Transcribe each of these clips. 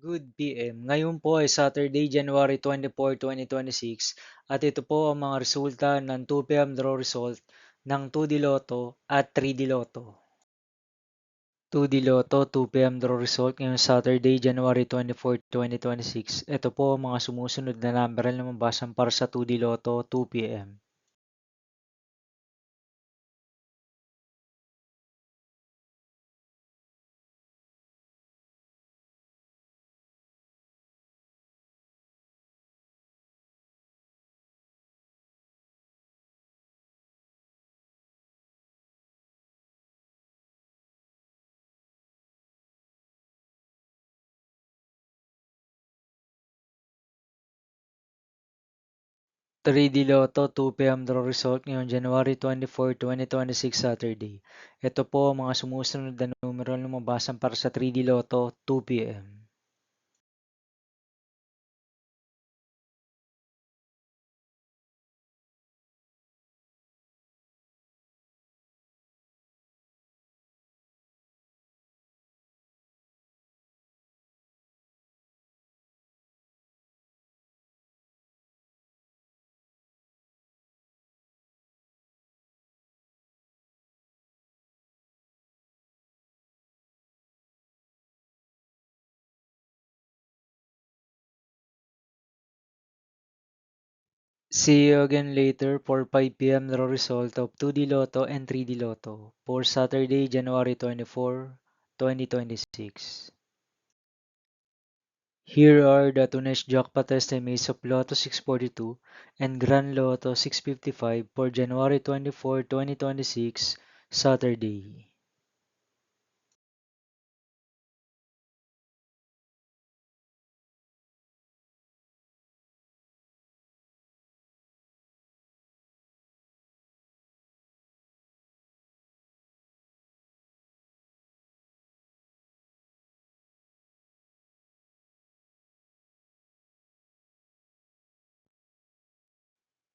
Good PM. Ngayon po ay Saturday, January 24, 2026 at ito po ang mga resulta ng 2 PM draw result ng 2D Lotto at 3D Lotto. 2D Lotto 2 PM draw result ngayong Saturday, January 24, 2026. Ito po ang mga sumusunod na number na lumabasan para sa 2D Lotto 2 PM. 3D Lotto 2 PM draw result ngayong January 24, 2026 Saturday. Ito po ang mga sumusunod na numero na lumabasan para sa 3D Lotto 2 PM. See you again later for 5 PM draw result of 2D Lotto and 3D Lotto for Saturday, January 24, 2026. Here are the today's jackpot estimates of Lotto 642 and Grand Lotto 655 for January 24, 2026, Saturday.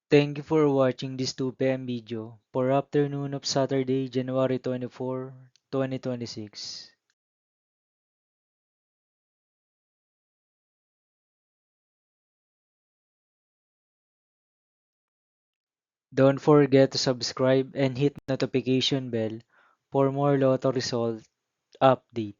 Thank you for watching this 2 PM video for afternoon of Saturday, January 24, 2026. Don't forget to subscribe and hit notification bell for more Lotto result update.